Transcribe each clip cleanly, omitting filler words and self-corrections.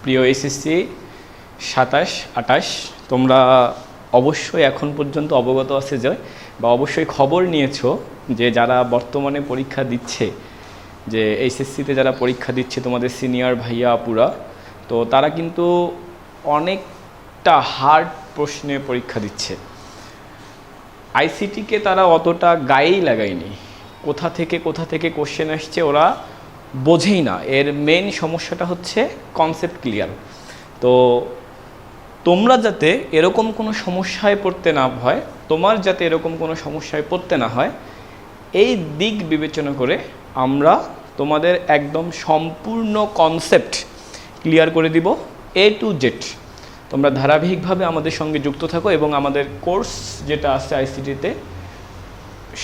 প্রিয় এসএসসি 27-28 তোমরা অবশ্যই এখন পর্যন্ত অবগত আছে বা অবশ্যই খবর নিয়েছো যে যারা বর্তমানে পরীক্ষা দিচ্ছে, যে এইচএসসিতে যারা পরীক্ষা দিচ্ছে তোমাদের সিনিয়র ভাইয়া আপুরা, তো তারা কিন্তু অনেকটা হার্ড প্রশ্নে পরীক্ষা দিচ্ছে। আইসিটিকে তারা অতটা গায়েই লাগায়নি, কোথা থেকে কোশ্চেন আসছে ওরা বোঝেই না। এর মেইন সমস্যাটা হচ্ছে কনসেপ্ট ক্লিয়ার। তো তোমরা যাতে এরকম কোনো সমস্যায় পড়তে না হয়, তোমার যাতে এরকম কোনো সমস্যায় পড়তে না হয়, এই দিক বিবেচনা করে আমরা তোমাদের একদম সম্পূর্ণ কনসেপ্ট ক্লিয়ার করে দিব A to Z। তোমরা ধারাবাহিকভাবে আমাদের সঙ্গে যুক্ত থাকো এবং আমাদের কোর্স যেটা আছে আইসিটিতে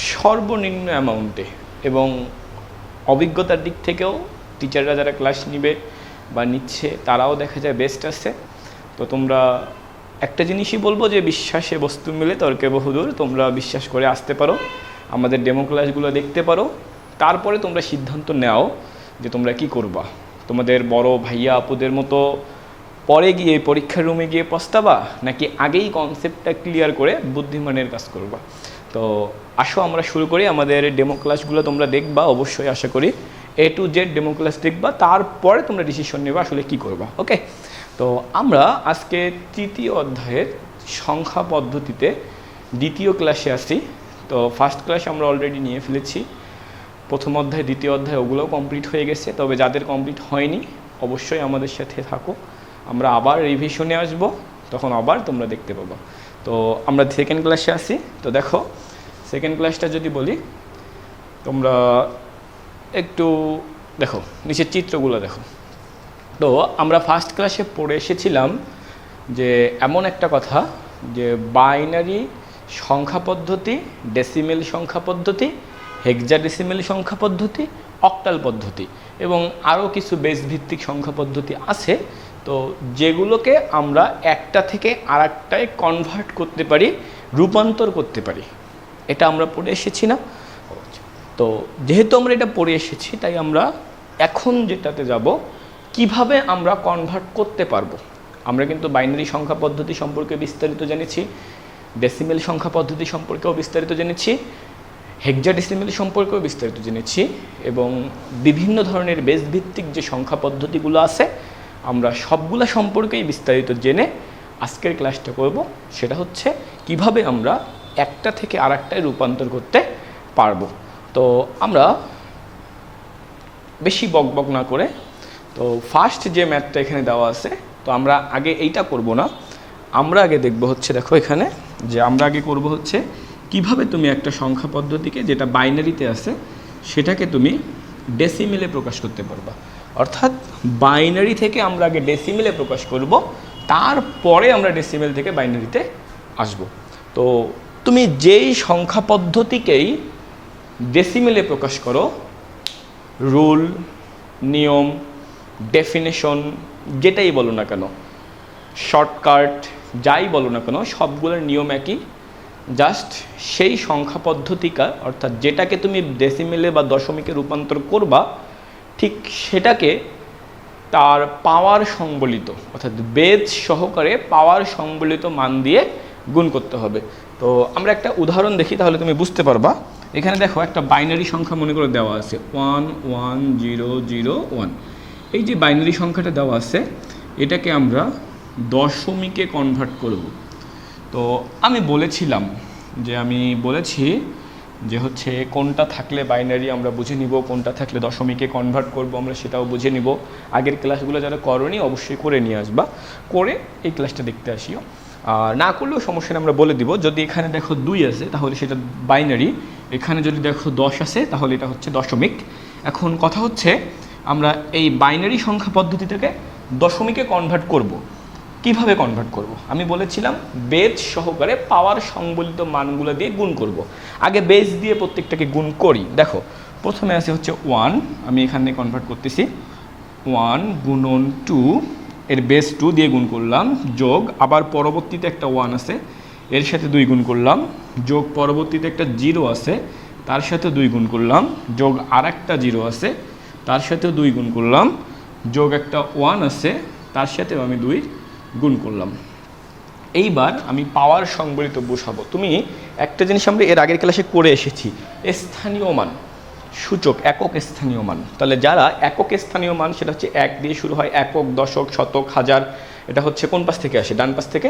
সর্বনিম্ন অ্যামাউন্টে এবং অভিজ্ঞতার দিক থেকেও টিচাররা যারা ক্লাস নিবে বা নিচ্ছে তারাও দেখা যায় বেস্ট আছে। তো তোমরা একটা জিনিসই বলবো যে বিশ্বাসে বস্তু মিলে তর্কে বহুদূর। তোমরা বিশ্বাস করে আসতে পারো, আমাদের ডেমো ক্লাসগুলো দেখতে পারো, তারপরে তোমরা সিদ্ধান্ত নাও যে তোমরা কি করবা। তোমাদের বড় ভাইয়া আপুদের মতো পরে গিয়ে পরীক্ষার রুমে গিয়ে পস্তাবা, নাকি আগেই কনসেপ্টটা ক্লিয়ার করে বুদ্ধিমানের কাজ করবা। তো আসো আমরা শুরু করি। আমাদের ডেমো ক্লাসগুলো তোমরা দেখবা অবশ্যই, আশা করি A to Z demo class দেখবা, তারপরে তোমরা ডিসিশন নেবা আসলে কি করবা। ওকে, তো আমরা আজকে তৃতীয় অধ্যায়ের সংখ্যা পদ্ধতিতে দ্বিতীয় ক্লাসে আসি। তো ফার্স্ট ক্লাস আমরা অলরেডি নিয়ে ফেলেছি, প্রথম অধ্যায় দ্বিতীয় অধ্যায় ওগুলোও কমপ্লিট হয়ে গেছে। তবে যাদের কমপ্লিট হয়নি অবশ্যই আমাদের সাথে থাকো, আমরা আবার রিভিশনে আসব, তখন আবার তোমরা দেখতে পাবো। তো আমরা সেকেন্ড ক্লাসে আসি। তো দেখো সেকেন্ড ক্লাসটা যদি বলি, তোমরা একটু দেখো নিচের চিত্রগুলো দেখো। তো আমরা ফার্স্ট ক্লাসে পড়ে এসেছিলাম যে এমন একটা কথা যে বাইনারি সংখ্যা পদ্ধতি, ডেসিমেল সংখ্যা পদ্ধতি, হেক্সাডেসিমেল সংখ্যা পদ্ধতি, অক্টাল পদ্ধতি এবং আরও কিছু বেস ভিত্তিক সংখ্যা পদ্ধতি আছে। তো যেগুলোকে আমরা একটা থেকে আরেকটায় কনভার্ট করতে পারি, রূপান্তর করতে পারি, এটা আমরা পড়ে এসেছি না? তো যেহেতু আমরা এটা পড়ে এসেছি তাই আমরা এখন যেটাতে যাব, কিভাবে আমরা কনভার্ট করতে পারবো। আমরা কিন্তু বাইনারি সংখ্যা পদ্ধতি সম্পর্কে বিস্তারিত জেনেছি, ডেসিমেল সংখ্যা পদ্ধতি সম্পর্কেও বিস্তারিত জেনেছি, হেক্সাডেসিমেল সম্পর্কেও বিস্তারিত জেনেছি এবং বিভিন্ন ধরনের বেস ভিত্তিক যে সংখ্যা পদ্ধতিগুলো আছে আমরা সবগুলা সম্পর্কেই বিস্তারিত জেনে আজকের ক্লাসটা করব। সেটা হচ্ছে কিভাবে আমরা একটা থেকে আরেকটায় রূপান্তর করতে পারবো। তো আমরা বেশি বকবক না করে, তো ফার্স্ট যে ম্যাথটা এখানে দেওয়া আছে, তো আমরা আগে এইটা করব না, আমরা আগে দেখব হচ্ছে, দেখো এখানে যে আমরা আগে করব হচ্ছে কিভাবে তুমি একটা সংখ্যা পদ্ধতিকে যেটা বাইনারিতে আছে সেটাকে তুমি ডেসিমেলে প্রকাশ করতে পারবা। অর্থাৎ বাইনারি থেকে আমরা আগে ডেসিমেলে প্রকাশ করব, তারপরে আমরা ডেসিমেল থেকে বাইনারিতে আসব। তো তুমি যেই সংখ্যা পদ্ধতিকেই ডেসিমেলে প্রকাশ করো, রুল, নিয়ম, ডেফিনেশন যেটাই বলো না কেন, শর্টকাট যাই বলো না কেন, সবগুলোর নিয়ম একই। জাস্ট সেই সংখ্যা পদ্ধতিকা অর্থাৎ যেটাকে তুমি ডেসিমেলে বা দশমিকে রূপান্তর করবা, ঠিক সেটাকে তার পাওয়ার সংবলিত অর্থাৎ বেজ সহকারে পাওয়ার সংবলিত মান দিয়ে গুণ করতে হবে। তো আমরা একটা উদাহরণ দেখি, তাহলে তুমি বুঝতে পারবা। এখানে দেখো একটা বাইনারি সংখ্যা মনে করে দেওয়া আছে 11001। এই যে বাইনারি সংখ্যাটা দেওয়া আছে এটাকে আমরা দশমিকে কনভার্ট করব। তো আমি বলেছি যে হচ্ছে কোনটা থাকলে বাইনারি আমরা বুঝে নিব, কোনটা থাকলে দশমিকে কনভার্ট করব আমরা সেটাও বুঝে নিব। আগের ক্লাসগুলো যারা করনি অবশ্যই করে নিয়ে আসবা, করে এই ক্লাসটা দেখতে আসিও। আর না করলেও সমস্যা নেই, আমরা বলে দিব। যদি এখানে দেখো 2 আছে তাহলে সেটা বাইনারি, এখানে যদি দেখো 10 আছে তাহলে এটা হচ্ছে দশমিক। এখন কথা হচ্ছে আমরা এই বাইনারি সংখ্যা পদ্ধতি থেকে দশমিকে কনভার্ট করব। কিভাবে কনভার্ট করব? আমি বলেছিলাম বেজ সহকারে পাওয়ার সংবলিত মানগুলো দিয়ে গুণ করব। আগে বেজ দিয়ে প্রত্যেকটাকে গুণ করি। দেখো প্রথমে আছে হচ্ছে 1, আমি এখানে কনভার্ট করতেছি 1 গুণন 2, এর বেস 2 দিয়ে গুণ করলাম, যোগ আবার পরবর্তীতে একটা 1 আছে এর সাথে 2 গুণ করলাম, যোগ পরবর্তীতে একটা 0 আছে তার সাথে 2 গুণ করলাম, যোগ আর একটা 0 আছে তার সাথেও 2 গুণ করলাম, যোগ একটা 1 আছে তার সাথেও আমি 2 গুণ করলাম। এইবার আমি পাওয়ার সংবলিত বসাবো। তুমি একটা জিনিস আমরা এর আগের ক্লাসে করে এসেছি, স্থানীয় মান, সূচক, একক স্থানীয় মান। তাহলে যারা একক স্থানীয় মান, সেটা হচ্ছে 1 দিয়ে শুরু হয়, একক, দশক, শতক, হাজার, এটা হচ্ছে কোন পাশ থেকে আসে? ডান পাশ থেকে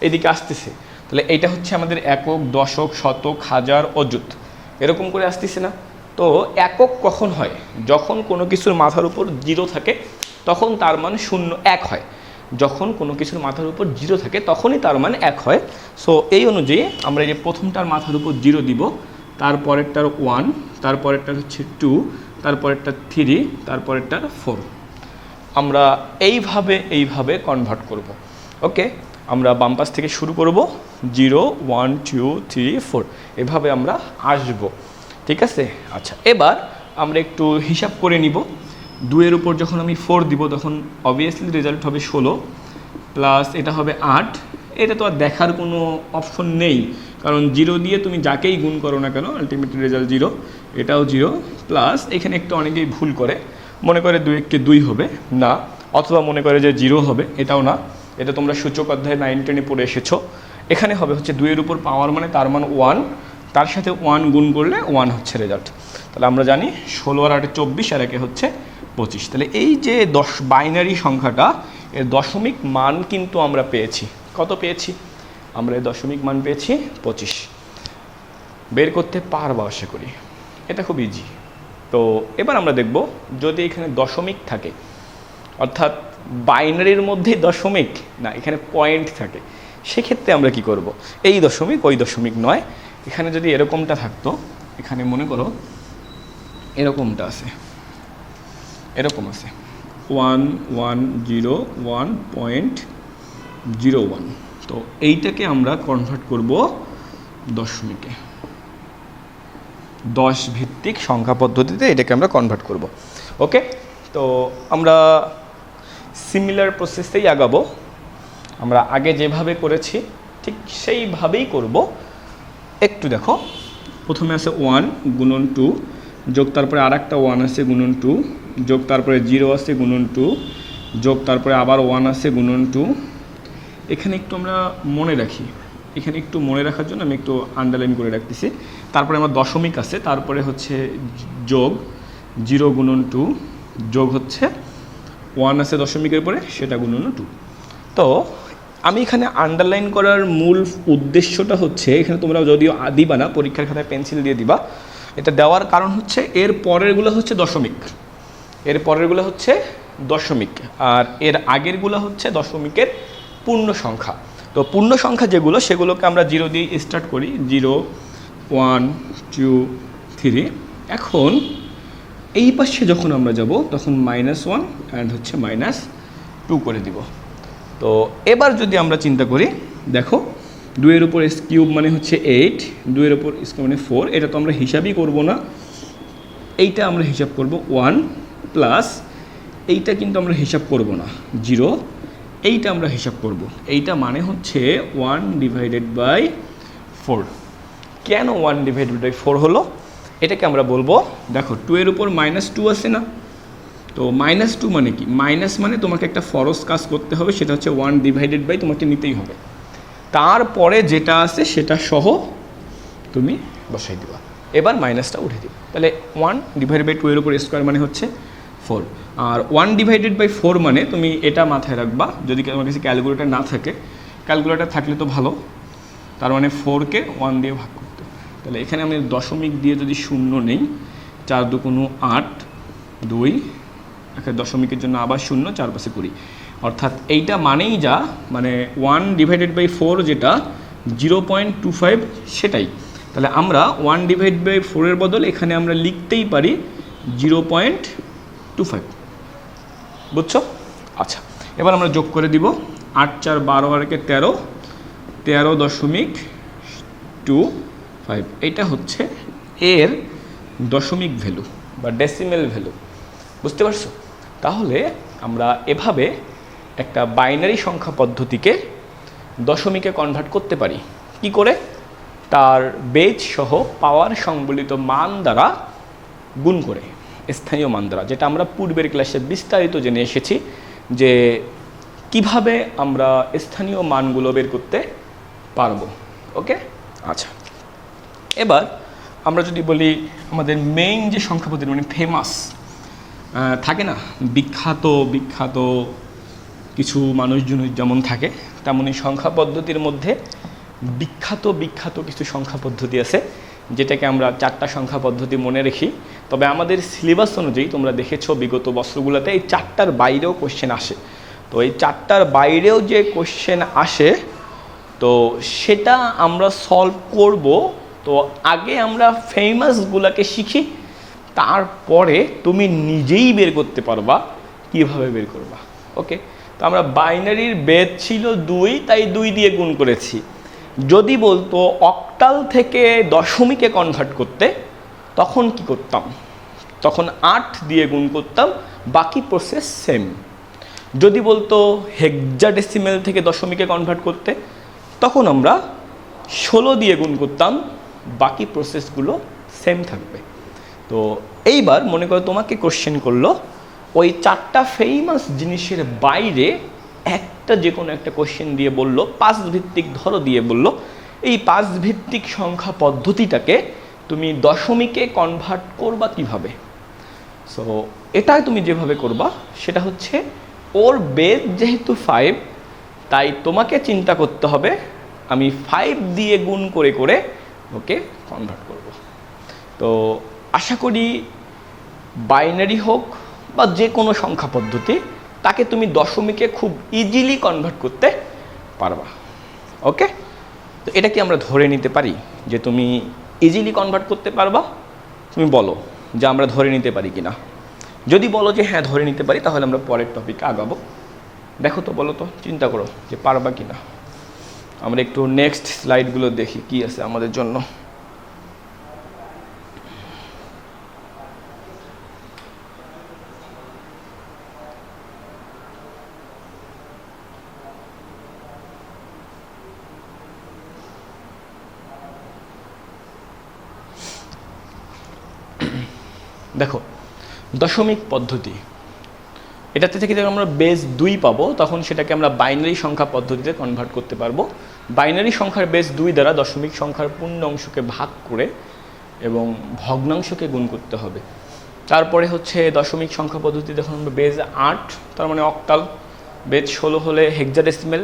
এদিকে আসতেছে। তাহলে এইটা হচ্ছে আমাদের একক, দশক, শতক, হাজার, অযুত, এরকম করে আসতেছে না? তো একক কখন হয়? যখন কোনো কিছুর মাথার উপর 0 থাকে তখন তার মান 1 হয়। যখন কোনো কিছুর মাথার উপর 0 থাকে তখনই তার মান 1 হয়। সো এই অনুযায়ী আমরা এই যে প্রথমটার মাথার উপর 0 দিব, তারপরেরটার 1, তারপরেরটার হচ্ছে 2, তারপরেরটার 3, তারপরেরটার 4। আমরা এইভাবে কনভার্ট করব। ওকে, আমরা বাম পাশ থেকে শুরু করব, 0 1 2 3 4, এভাবে আমরা আসব। ঠিক আছে? আচ্ছা, এবার আমরা একটু হিসাব করে নিব। 2 এর উপর যখন আমি 4 দিব তখন অবভিয়াসলি রেজাল্ট হবে 16, প্লাস এটা হবে 8। এটা তো আর দেখার কোনো অপশন নেই, কারণ 0 দিয়ে তুমি যাকেই গুণ করো না কেন আলটিমেট রেজাল্ট 0। এটাও 0, প্লাস এখানে একটু অনেকেই ভুল করে, মনে করে 2 কে 2 হবে না, অথবা মনে করে যে 0 হবে, এটাও না। এটা তোমরা সূচক অধ্যায় 9 10-এ পড়ে এসেছো। এখানে হবে হচ্ছে 2 এর উপর পাওয়ার মানে তার মান 1, তার সাথে 1 গুণ করলে 1 হচ্ছে রেজাল্ট। তাহলে আমরা জানি 16 আর 8 24 আর 1 হচ্ছে 25। তাহলে এই যে বাইনারি সংখ্যাটা, এর দশমিক মান কিন্তু আমরা পেয়েছি। কত পেয়েছি? আমরা এর দশমিক মান পেয়েছি 25। বের করতে পারবো আশা করি, এটা খুব ইজি। তো এবার আমরা দেখব, যদি এখানে দশমিক থাকে, অর্থাৎ বাইনারির মধ্যেই দশমিক না, এখানে পয়েন্ট থাকে, সেক্ষেত্রে আমরা কি করব? এই দশমিক ওই দশমিক নয়, এখানে যদি এরকমটা থাকতো, এখানে মনে করো এরকমটা আছে, এরকম আছে 110.01। তো এইটাকে আমরা কনভার্ট করব দশমিকে, 10 ভিত্তিক সংখ্যা পদ্ধতিতে এটাকে আমরা কনভার্ট করব। ওকে, তো আমরা সিমিলার প্রসেসেই আগাবো। আমরা আগে যেভাবে করেছি ঠিক সেইভাবেই করব। একটু দেখো, প্রথমে আছে 1 গুণন 2, যোগ তারপরে আর একটা 1 আছে গুণন 2, যোগ তারপরে 0 আছে গুণন 2, যোগ তারপরে আবার 1 আছে গুণন 2। এখানে একটু আমরা মনে রাখি, এখানে একটু মনে রাখার জন্য আমি একটু আন্ডারলাইন করে রাখতেছি। তারপরে আমার দশমিক আছে, তারপরে হচ্ছে যোগ 0 গুণন 2, যোগ হচ্ছে 1 আছে দশমিকের পরে, সেটা গুণন 2। তো আমি এখানে আন্ডারলাইন করার মূল উদ্দেশ্যটা হচ্ছে, এখানে তোমরা যদিও দিবা না, পরীক্ষার খাতায় পেন্সিল দিয়ে দিবা, এটা দেওয়ার কারণ হচ্ছে এর পরেরগুলো হচ্ছে দশমিক, এর পরেরগুলো হচ্ছে দশমিক, আর এর আগেরগুলো হচ্ছে দশমিকের পূর্ণ সংখ্যা। তো পূর্ণ সংখ্যা যেগুলো, সেগুলোকে আমরা 0 দিয়ে স্টার্ট করি, 0 1 2 3। এখন এই পাশে যখন আমরা যাব তখন -1 অ্যান্ড হচ্ছে -2 করে দিব। তো এবার যদি আমরা চিন্তা করি, দেখো 2 এর উপর s কিউব মানে হচ্ছে 8, 2 এর উপর স্কোয়ার মানে 4, এটা তো আমরা হিসাবই করব না, এইটা আমরা হিসাব করব 1, প্লাস এইটা কিন্তু আমরা হিসাব করব না 0, এইটা আমরা হিসাব করব। এইটা মানে হচ্ছে 1/4। কেন 1/4 হলো এটাকে আমরা বলবো, দেখো 2 এর উপর -2 আছে না, তো -2 মানে কি? মাইনাস মানে তোমাকে একটা ফরজ কাজ করতে হবে, সেটা হচ্ছে 1/, তোমাকে নিতেই হবে। তারপরে যেটা আছে সেটা সহ তুমি বসাই দিবা, এবার মাইনাসটা উঠে দিবা। তাহলে 1/2 এর উপর স্কোয়ার মানে হচ্ছে 4, আর 1/4 মানে তুমি এটা মাথায় রাখবা, যদি তোমার কাছে ক্যালকুলেটর না থাকে, ক্যালকুলেটর থাকলে তো ভালো, তার মানে 4কে 1 দিয়ে ভাগ করতে। তাহলে এখানে আমি দশমিক দিয়ে যদি 0 নেই, 4 2 8, 2 একটা দশমিকের জন্য আবার 0, 4 5 20, অর্থাৎ এইটা মানেই যা, মানে 1/4 যেটা 0.25 সেটাই। তাহলে আমরা 1/4 এর বদল এখানে আমরা লিখতেই পারি 0.25, বুঝছো? আচ্ছা, এবার আমরা যোগ করে দিব, 8 4 12 আর 13, 13.25। এইটা হচ্ছে এর দশমিক ভ্যালু বা ডেসিমেল ভ্যালু, বুঝতে পারছো? তাহলে আমরা এভাবে একটা বাইনারি সংখ্যা পদ্ধতিকে দশমিকে কনভার্ট করতে পারি। কি করে? তার বেজ সহ পাওয়ার সংবলিত মান দ্বারা গুণ করে, স্থানীয় মান দ্বারা, যেটা আমরা পূর্বের ক্লাসে বিস্তারিত জেনে এসেছি যে কিভাবে আমরা স্থানীয় মানগুলো বের করতে পারবো। ওকে, আচ্ছা, এবার আমরা যদি বলি আমাদের মেইন যে সংখ্যা পদ্ধতি মানে ফেমাস থাকে না, বিখ্যাত বিখ্যাত কিছু মানুষজন যেমন থাকে, তেমনই সংখ্যা পদ্ধতির মধ্যে বিখ্যাত বিখ্যাত কিছু সংখ্যা পদ্ধতি আছে, যেটাকে আমরা 4টা সংখ্যা পদ্ধতি মনে রাখি। তবে আমাদের সিলেবাস অনুযায়ী তোমরা দেখেছো বিগত বছরগুলোতে এই 4টার বাইরেও কোশ্চেন আসে। তো এই 4টার বাইরেও যে কোশ্চেন আসে তো সেটা আমরা সলভ করব। তো আগে আমরা ফেমাসগুলোকে শিখি, তারপরে তুমি নিজেই বের করতে পারবা কিভাবে বের করবা। ওকে, তো আমরা বাইনারির বেদ ছিল 2, তাই 2 দিয়ে গুণ করেছি। যদি বলতো অক্টাল থেকে দশমিকে কনভার্ট করতে, তখন কি করতাম? তখন 8 দিয়ে গুণ করতাম, বাকি প্রসেস সেম। যদি বলতো হেক্সাডেসিমেল থেকে দশমিকে কনভার্ট করতে, তখন আমরা 16 দিয়ে গুণ করতাম, বাকি প্রসেসগুলো সেম থাকবে। তো এইবার মনে করো তোমাকে কোশ্চেন করলো ওই 4টা ফেমাস জিনিসের বাইরে একটা যে কোনো একটা কোশ্চেন দিয়ে বলল 5 ভিত্তিক ধরো দিয়ে বলল এই 5 ভিত্তিক সংখ্যা পদ্ধতিটাকে তুমি দশমিকে কনভার্ট করবা কিভাবে। সো এটা তুমি যেভাবে করবা সেটা হচ্ছে ওর বেস যেহেতু 5, তাই তোমাকে চিন্তা করতে হবে আমি 5 দিয়ে গুণ করে করে ওকে কনভার্ট করব। তো আশা করি বাইনারি হোক বা যে কোনো সংখ্যা পদ্ধতি, তাকে তুমি দশমিকে খুব ইজিলি কনভার্ট করতে পারবা। ওকে, তো এটা কি আমরা ধরে নিতে পারি যে তুমি ইজিলি কনভার্ট করতে পারবা? তুমি বলো যে আমরা ধরে নিতে পারি কিনা। যদি বলো যে হ্যাঁ ধরে নিতে পারি, তাহলে আমরা পরের টপিকে আগাবো। দেখো তো, বলো তো, চিন্তা করো যে পারবা কিনা। আমরা একটু নেক্সট স্লাইডগুলো দেখি কি আছে আমাদের জন্য। দেখো, দশমিক পদ্ধতি, এটাতে থেকে যখন আমরা বেস 2 পাবো, তখন সেটাকে আমরা বাইনারি সংখ্যা পদ্ধতিতে কনভার্ট করতে পারবো। বাইনারি সংখ্যার বেস 2 দ্বারা দশমিক সংখ্যার পূর্ণ অংশকে ভাগ করে এবং ভগ্নাংশকে গুণ করতে হবে। তারপরে হচ্ছে দশমিক সংখ্যা পদ্ধতি যখন আমরা বেস 8, তার মানে অক্টাল, বেস 16 হলে হেক্সাডেসিমেল।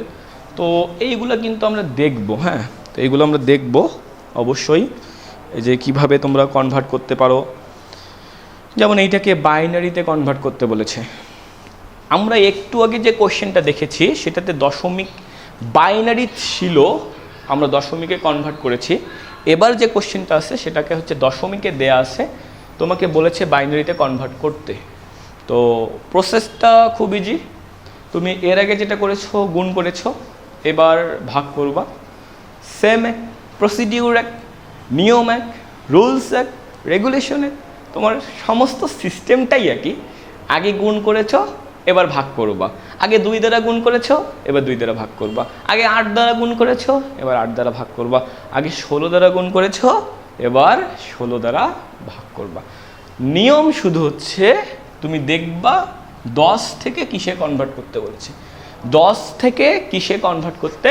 তো এইগুলো কিন্তু আমরা দেখবো। হ্যাঁ, তো এইগুলো আমরা দেখবো অবশ্যই, এই যে কীভাবে তোমরা কনভার্ট করতে পারো। যেমন এইটাকে বাইনারিতে কনভার্ট করতে বলেছে। আমরা একটু আগে যে কোশ্চেনটা দেখেছি সেটাতে দশমিক বাইনারি ছিল, আমরা দশমিকে কনভার্ট করেছি। এবার যে কোশ্চেনটা আছে সেটাকে হচ্ছে দশমিকে দেয়া আছে, তোমাকে বলেছে বাইনারিতে কনভার্ট করতে। তো প্রসেসটা খুব ইজি। তুমি এর আগে যেটা করেছো গুণ করেছো, এবার ভাগ করবা। সেম এক, প্রসিডিউর এক, নিয়ম এক, রুলস এক, রেগুলেশন এক, তোমার সমস্ত সিস্টেমটাই একই। আগে গুণ করেছো, এবার ভাগ করবা। আগে 2 দ্বারা গুণ করেছো, এবার 2 দ্বারা ভাগ করবা। আগে 8 দ্বারা গুণ করেছো, এবার 8 দ্বারা ভাগ করবা। আগে 16 দ্বারা গুণ করেছো, এবার 16 দ্বারা ভাগ করবা। নিয়ম শুধু হচ্ছে তুমি দেখবা 10 থেকে কিসে কনভার্ট করতে বলেছে, 10 থেকে কিসে কনভার্ট করতে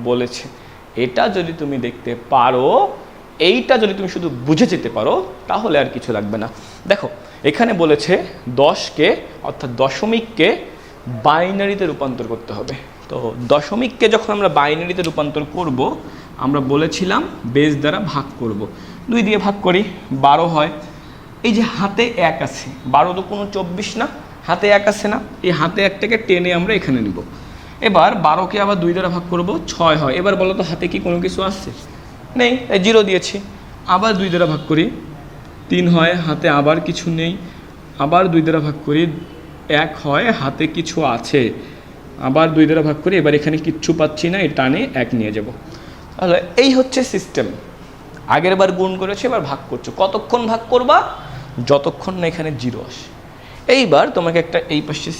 বলেছে। এটা যদি তুমি দেখতে পারো, এইটা যদি তুমি শুধু বুঝে যেতে পারো, তাহলে আর কিছু লাগবে না। দেখো, এখানে বলেছে 10কে অর্থাৎ দশমিককে বাইনারিতে রূপান্তর করতে হবে। তো দশমিককে যখন আমরা বাইনারিতে রূপান্তর করব, আমরা বলেছিলাম বেস দ্বারা ভাগ করব। 2 দিয়ে ভাগ করি, 12 হয়। এই যে হাতে 1 আছে, 12 তো কোনো 24 না, হাতে 1 আছে না, এই হাতে 1টাকে টেনে আমরা এখানে নিব। এবার 12কে আবার 2 দ্বারা ভাগ করব, 6 হয়। এবার বলো তো হাতে কি কোনো কিছু আসছে? নেই, 0 দিয়েছি। আবার 2 দ্বারা ভাগ করি, 3 হয়, হাতে আবার কিছু নেই। আবার 2 দ্বারা ভাগ করি, 1 হয়, হাতে কিছু আছে। আবার 2 দ্বারা ভাগ করি, এবার এখানে কিচ্ছু পাচ্ছি না, এই টানে 1 নিয়ে যাব। তাহলে এই হচ্ছে সিস্টেম। আগের বার গুণ করেছো, এবার ভাগ করছো। কতক্ষণ ভাগ করবা? যতক্ষণ না এখানে 0 আসে। এইবার তোমাকে একটা এই পাশে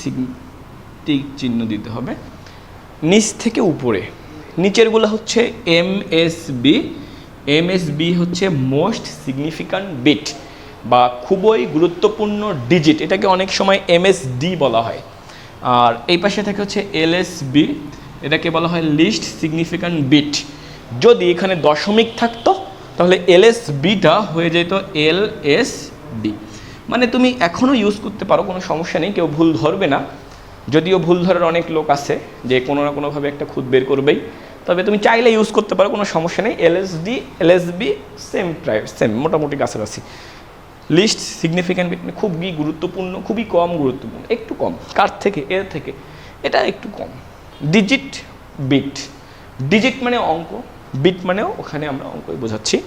চিহ্ন দিতে হবে, নিচ থেকে উপরে। নিচেরগুলো হচ্ছে এমএসবি। এমএসবি হচ্ছে মোস্ট সিগনিফিক্যান্ট বিট বা খুবই গুরুত্বপূর্ণ ডিজিট। এটাকে অনেক সময় এমএসডি বলা হয়। আর এই পাশে থাকে হচ্ছে এলএসবি, এটাকে বলা হয় লিস্ট সিগনিফিক্যান্ট বিট। যদি এখানে দশমিক থাকতো তাহলে এলএসবিটা হয়ে যেত এলএসডি। মানে তুমি এখনও ইউজ করতে পারো, কোনো সমস্যা নেই, কেউ ভুল ধরবে না। যদিও ভুল ধরার অনেক লোক আছে যে কোনো না কোনোভাবে একটা খুদ বের করবেই, তবে তুমি চাইলে ইউজ করতে পারো, কোনো সমস্যা নেই। এলএসডি এলএসবি সেম প্রায় সেম, মোটামুটি কাছাকাছি। লিস্ট সিগনিফিক্যান্ট বিট খুবই গুরুত্বপূর্ণ, খুবই কম গুরুত্বপূর্ণ, একটু কম কার থেকে, এর থেকে এটা একটু কম। ডিজিট বিট, ডিজিট মানে অঙ্ক, বিট মানেও ওখানে আমরা অঙ্কই বোঝাচ্ছি,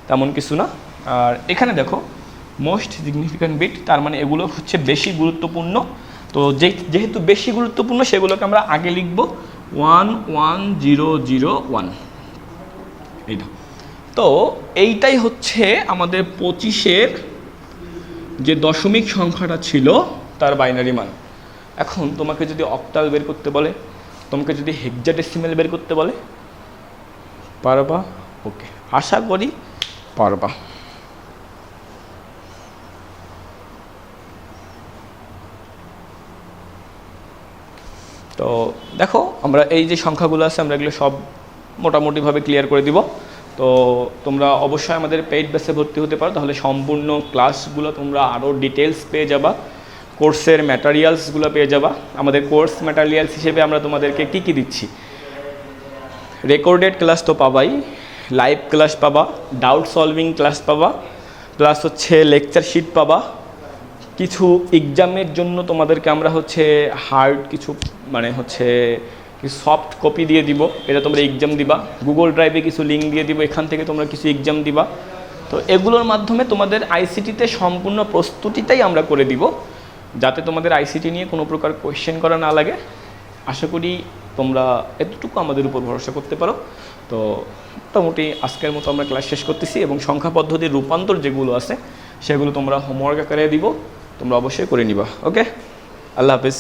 তেমন কিছু না। আর এখানে দেখো মোস্ট সিগনিফিক্যান্ট বিট, তার মানে এগুলো হচ্ছে বেশি গুরুত্বপূর্ণ। তো যেহেতু বেশি গুরুত্বপূর্ণ সেগুলোকে আমরা আগে লিখব 11001 এইটা। তো এইটাই হচ্ছে আমাদের 25-এর যে দশমিক সংখ্যাটা ছিল তার বাইনারি মান। এখন তোমাকে যদি অক্টাল বের করতে বলে, তোমাকে যদি হেক্সাডেসিমেল বের করতে বলে, পারবা? ওকে, আশা করি পারবা। তো দেখো আমরা এই যে সংখ্যাগুলো আছে আমরা এগুলো সব মোটামুটিভাবে ক্লিয়ার করে দিব। তো তোমরা অবশ্যই আমাদের পেইড বেসে ভর্তি হতে পারো, তাহলে সম্পূর্ণ ক্লাসগুলো তোমরা আরও ডিটেলস পেয়ে যাবা, কোর্সের ম্যাটেরিয়ালসগুলো পেয়ে যাবা। আমাদের কোর্স ম্যাটেরিয়ালস হিসেবে আমরা তোমাদেরকে কী কী দিচ্ছি, রেকর্ডেড ক্লাস তো পাবাই, লাইভ ক্লাস পাবা, ডাউট সলভিং ক্লাস পাবা, প্লাস হচ্ছে লেকচার শিট পাবা। কিছু এক্সামের জন্য তোমাদেরকে আমরা হচ্ছে হার্ড কিছু মানে হচ্ছে কিছু সফট কপি দিয়ে দিব, এটা তোমরা এক্সাম দিবা। গুগল ড্রাইভে কিছু লিঙ্ক দিয়ে দিব, এখান থেকে তোমরা কিছু এক্সাম দিবা। তো এগুলোর মাধ্যমে তোমাদের আইসিটিতে সম্পূর্ণ প্রস্তুতিটাই আমরা করে দিব, যাতে তোমাদের আইসিটি নিয়ে কোনো প্রকার কোয়েশ্চেন করা না লাগে। আশা করি তোমরা এতটুকু আমাদের উপর ভরসা করতে পারো। তো মোটামুটি আজকের মতো আমরা ক্লাস শেষ করতেছি, এবং সংখ্যা পদ্ধতির রূপান্তর যেগুলো আছে সেগুলো তোমরা হোমওয়ার্ক আকারে দিব, তোমরা অবশ্যই করে নিবা। ওকে, আল্লাহ হাফিজ।